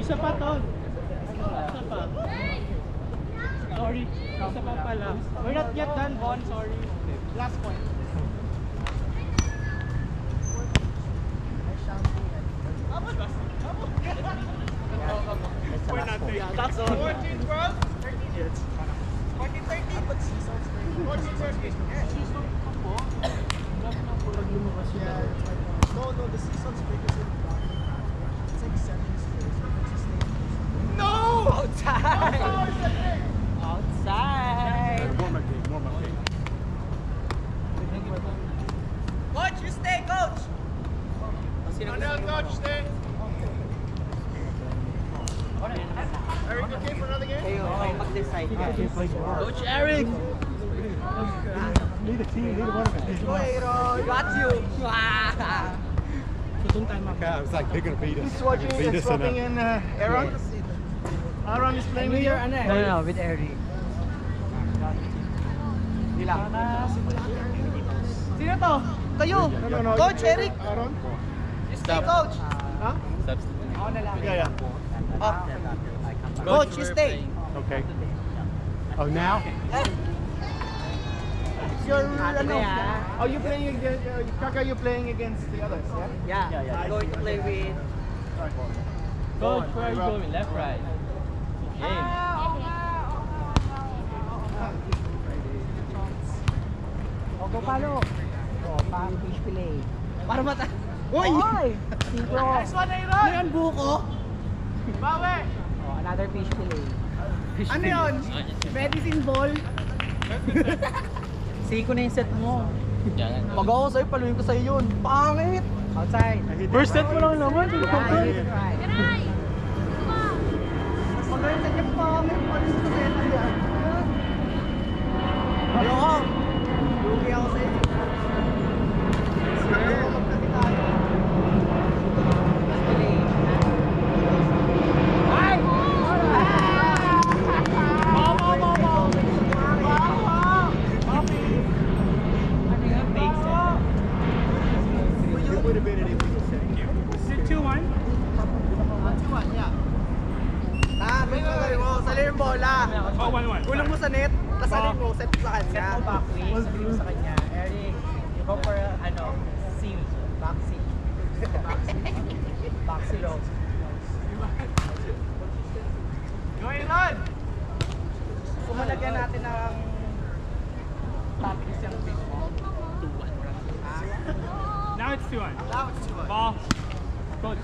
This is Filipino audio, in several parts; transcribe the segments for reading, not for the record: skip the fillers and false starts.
Isa pa, Tol. Isa pa. Sorry. Isa pa pala. We're not yet done, Von. Sorry. Last point. We're not there. That's all. 14, 12? 13 years. 14, 13? But seasons 14, 13. Yeah, season pa po. Pag lumabas siya. No, the season's break is in it's like 7 years. No! Outside! Outside! More my game. Coach, you stay, coach! Coach, stay! Eric, okay for another game? Okay, mag-decide. Coach Eric! Lead a team, lead one of them. Go, Aaron! Got you! Okay, I was like, they're gonna beat us. He's watching and swapping in Aaron. Aaron is playing with you? No, with Eric. Sino to? Kayo! No. Coach Eric! Aaron? Stay, coach! Huh? Yeah. Coach, you stay! Okay. Oh, now? Your, are you playing against, Kaka, you playing against the others, yeah? Yeah, I'm going to play with... Coach, where are you going? Left, right? Game. O, go palo. O, pang fish fillet. Para mata... Uy! Siko. Nice one, Aaron! Ano yan, buko? Bawi! O, another fish fillet. Ano yun? Medicine ball? Siko na yung set mo. Pag ako sa'yo, paluin ko sa'yo yun. Pangit! Outside. First set mo lang naman. Right. Magaling sa kanya, pangit. Palis ko sa'yo na yan. Ayoko! Lugi ako sa'yo. Ayoko magkati tayo. Ulang mo sa net, kasalin mo, set mo sa kanya. Set mo back wing, sabi mo sa kanya, Eric, you go for seal, back seal. Back seal low. Go Aaron! Pumalagyan natin ng topics yung fish mo. 2-1. Now it's 2-1. Now it's 2-1. Ball. Coach.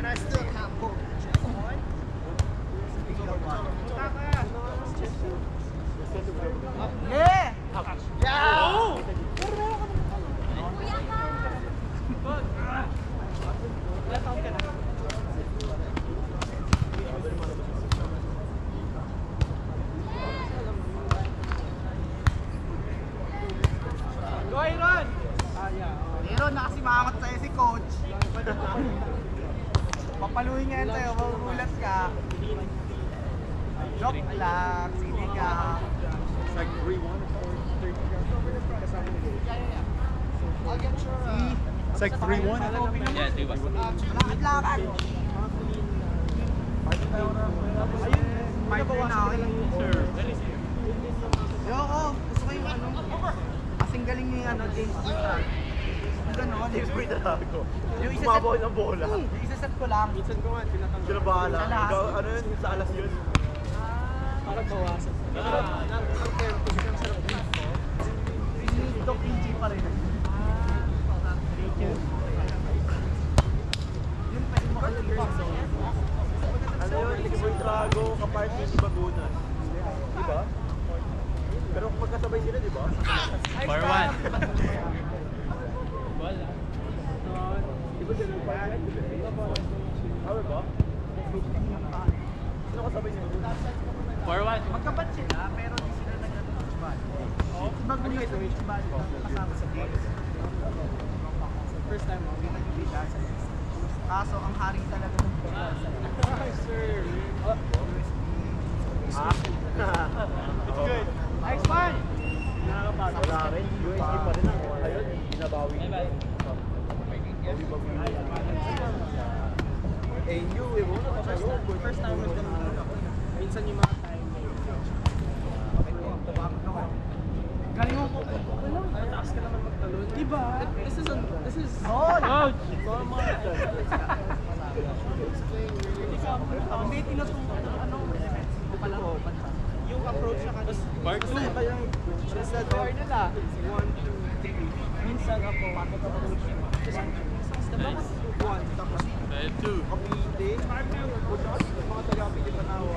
And I still can't go. Yeah! Oh! Go Aaron! Aaron, nakasimangat sa'yo si coach. Papaluhin nga yan sa'yo, magugulat ka. Joke lang, sige ka. It's like 3-1 or 30. I'll get your... It's like 3-1. Yeah, 3-1. Lakad-lakad. Ayun, partner na ako. Sir, that is here. Ayoko, gusto ko yung ano. Kasing galing ni James Peter. Yung gano'n. James Peter ako. Yung isa Bumabaw ng bola. Yung isa set ko lang. Minsan ko nga, tinatanggal. Sila bahala. Sa lahat. Ikaw, ano yun? Sa alas yun. Para bawasan. Ito PG pa rin. Ano yun? Likiboy Trago, kapartner si Bagunas. Diba? Pero kung magkasabay sila, diba? 4-1. Wala. Diba sila yung partner? Power ba? Sino kasabay niya? 4-1. Magkabat sila, pero di sila nag-beach ball. Si Bagunas sa beach ball, kasama sa games. First time mo, nag-beach sa kaso, ang hari talaga ng bola. Sir. It's good. Nice one! Nakakapasok. Wala rin. USD pa rin ako. Ayun, binabawi. Bye-bye. AU, eh, mo na First time with them. Minsan yung mga time. Galing mo po. Mataas ka naman magtalon. Diba? This is... Coach! May tinatong ano, pala yung approach niya kanina. Part 2. Basta iba yung Sa door nila. 1, 2, 3. Minsan ako, Nice. 1, tapos 5-2. kapite. Mga taga-kapite Tanawa.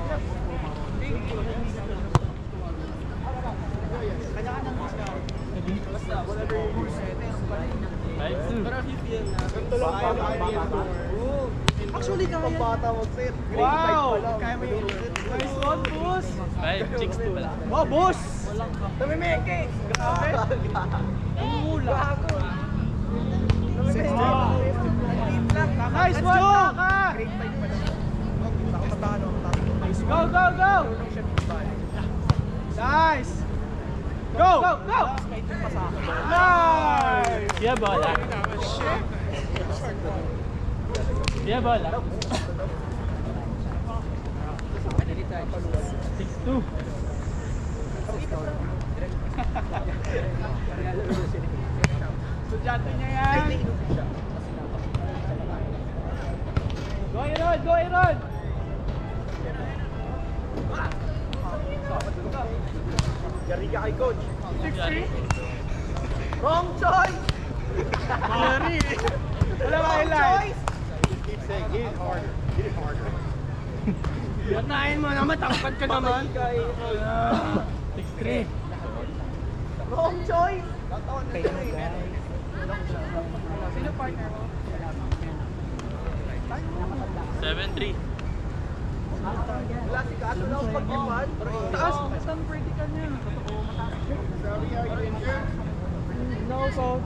kanya ka nang basta whatever you do, pero 5-2. if you feel na Ganito lang pa. actually kaya Pambata mag-set. wow kaya mo yung nice one boss 5-6-2 pala. wow boss namimeke grabe umula nice one Taka go go go nice go go nice Dia bola. Dia bola. 6-2. Estudyante niya yan. Go Aaron! Go Aaron! Yari ka kay coach. 6-3? Wrong choice! Yari! Wala ka highlight. Keep saying, get it harder. Get it harder. Patayin mo naman, tangkad ka naman. 6-3. Wrong choice! Sino partner mo? 7-3. Wala si Kaso lang pag-iwan. Taas, saan vertical niya? No, so,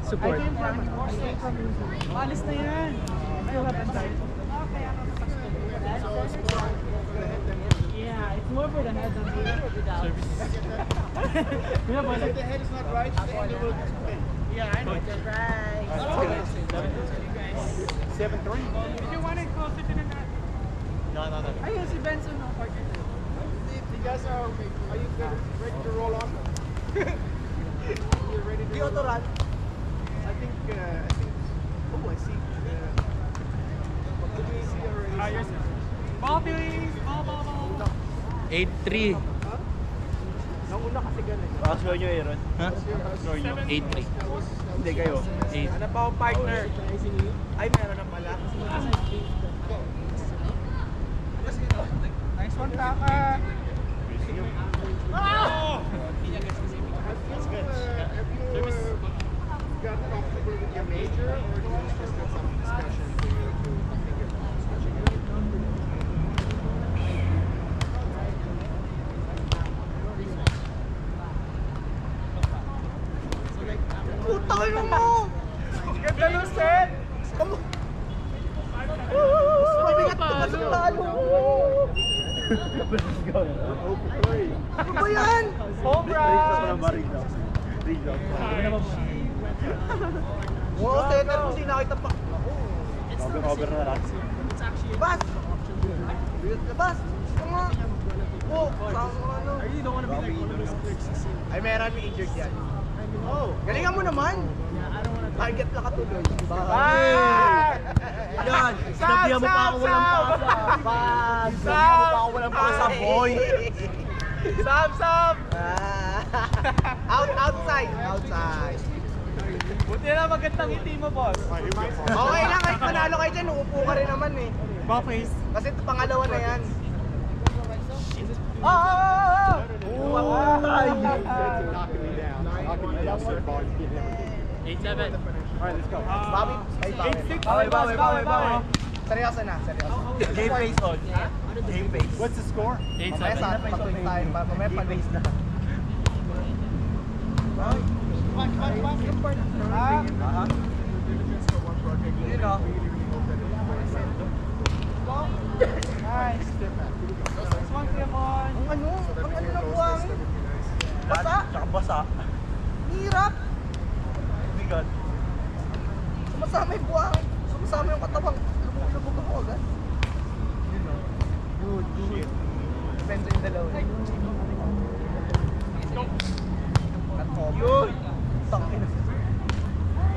Support. I came from Maalis na yan. Still have inside. Yeah, it's more for the head than the Service. yeah, but If the head is not right, the end will spin. yeah, I know. That's right. 7-3. Did you want it closer to the net? No. Ayun, si Benson no, partner. You guys are you ready to roll on? You're ready to Di roll on? otoran. I think, oh, I see. Did we see already? Ball, please. Ball. 8-3. Nauna kasi ganun. Score nyo, Aaron. Ha? Score nyo. 8-3. Hindi kayo. 8. Ano pa akong partner? Ay, meron na pala. Nice one, Taka. That's good. Have you got comfortable with your major, or do you just got some discussion to think about discussion? Putang ina mo! Ganda ng set. Mabigat ko kasi talo mo! Ano ba yan? Home run. Wow, center mo sinakita pa. Over na lang. Bas! Bigat na bas! Gusto nga! Oh, saan mo ano? I really don't want to be like one of those clicks. Ay, meron may injured yan. Oh, galingan mo naman! Target na katuloy. Ah! Yan! Sinabihan mo pa ako walang pasa! Bas! Sinabihan mo pa ako walang pasa, boy! Sam! Outside! Buti na magandang ngiti mo, boss. Okay lang, kahit manalo kayo dyan, uupo ka rin naman eh. Ball, please. Kasi pangalawa na yan. Oh! Ay! Knocking me down. Knocking me down, sir. Ball, you get him. 8-7. All right, let's go. Bawi? Ay, bawi. Bawi. Seryoso na, seryoso. Game face on. Game face. What's the score? Mamaya 8-7. sa patuloy tayo. Mamaya pag-base na. Yun o. Nice. This one, Clemon. Ang ano ng buhangin? Basa? Tsaka basa. Hirap. bigat. Sumasama yung buhangin. Sumasama yung katawang. Lumubog ako agad. Good, good. Depende yung dalawa. Not over. Yun! Tangin.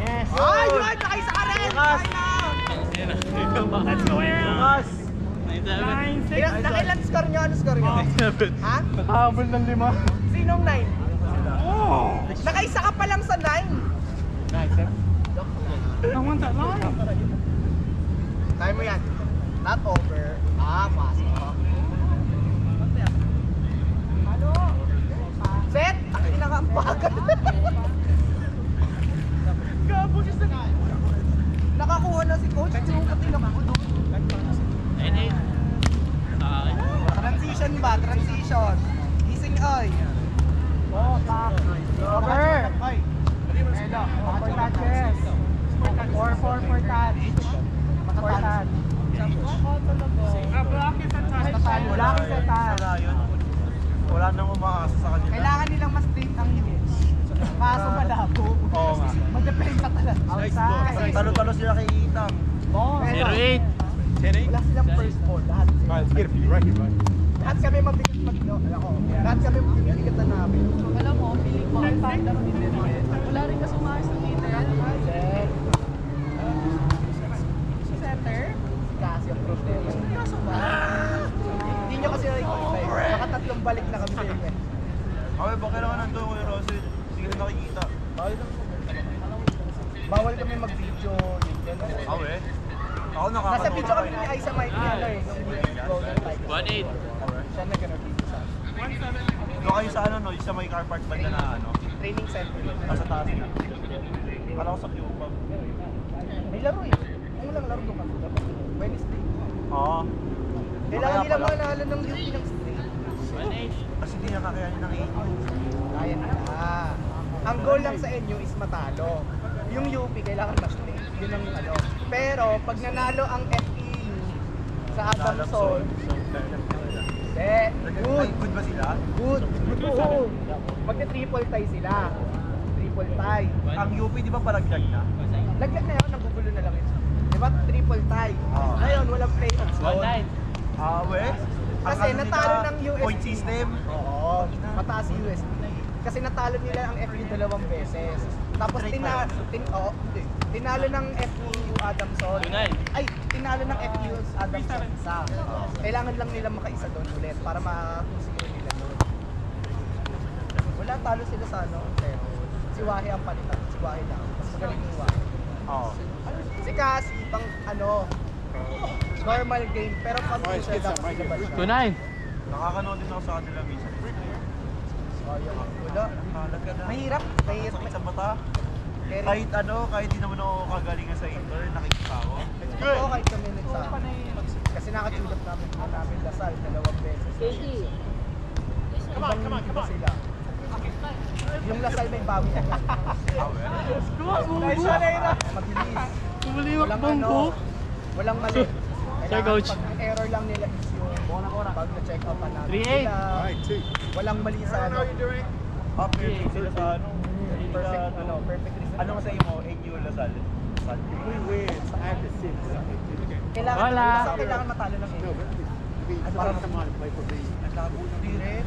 Yes! Ay, yun! Nakaisa ka rin! Bukas! Let's go in. Bukas! 9-7. Nakailan score nyo? Ano score nyo? Ha? Nakahabol ng 5. Sinong 9? Nakaisa ka pa lang sa 9. Kaya mo yan. Not over. Pasok. Set! Ang inakampagan. Gabo siya sa... Nakakuha na si coach. Yung pati nakuha doon. 9-8. Sa akin. Transition ba? Transition. Gising ay. Tak. Over. Ay. Hello. For touches. 4-4 for touch. For touch. Blocking sa touch. Wala yun. Wala nang umaasa sa kanila. Kailangan nilang mas deep ang units. Kaso malabo. Oo nga. Mag-depend ka talaga. Outside. Talo-talo sila kay Itang. 0-8. Wala silang first ball. Lahat sila. Lahat kami mabigat lahat kami mabigat na namin. Alam mo, feeling ko ang partner ni Demet. Wala rin kasi umayos ng Inter. Si Center? Kasi ang problema. Kaso ba? Hindi nyo kasi nakikita. Nakatatlong balik na kami sa inyo. Okay, baka kailangan nandun ko yung Rosel. Hindi ko nakikita. Bawal kami mag-video. Ako eh. Ako nakakanood. Nasa video kami ni Aiza Mike ano eh. Nung Golden Tigers. 1-8. Siya nag-video sa akin. Doon kayo sa ano, no? Yung sa may car park banda na ano. Training center. Nasa taas na. Kala ko sa Cuba. May laro eh. Ang walang laro doon kami. Wednesday. Oo. Kailangan Kaya nila pala. manalo ng UP ng state. 1-8. Kasi hindi nakakayanin ng 8. Kaya nila. Ang goal lang sa NU is matalo. Yung UP kailangan ma-stay. Yun ang ano. Pero pag nanalo ang FEU sa Adamson, good. Good ba sila? Good. Good. Oo. Magka-triple tie sila. Triple tie. Ang UP di ba palaglag na? Laglag na yun, nagugulo na lang yun. Diba? Triple tie. Oo. Ngayon, walang playoffs. 1-9. We? Kasi natalo ng USP. Point system? Oo. Mataas si USP. Kasi natalo nila ang FEU 2 beses. Tapos tinalo ng FEU Adamson. 2-9. Ay, tinalo ng FEU Adamson isa. Kailangan lang nila makaisa doon ulit para ma-consider nila doon. Wala, talo sila sa ano. Pero si Wahi ang palitan. Si Wahi lang. Mas magaling yung Wahi. Oo. Si Cassie, pang ano, normal game. Pero pag pressure dapat sila ba siya? 2-9. Nakakanood din ako sa kanila minsan. Wala. Talaga na. Mahirap. Mahirap. Sakit sa mata. Pero, Kahit ano, kahit di naman ako kagalingan sa inter, nakikita ako. Oo, kahit kami nagsama. Kasi nakatulog namin Lasal 2 beses. Come on, sila. Yung Lasal may bawi agad. Mabilis. Walang ano, walang mali. Kailangan Coach. pag error lang nila is yung pag na-check up namin 3-8. sila. Walang mali sa ano. Perfect sila sa ano. Perfect, ano, perfect reason. Ano nga sa imo, NU Lasal? Kailangan, Wala. kailangan matalo ng NU. Parang sa mga play for the... Ang labo, hindi rin.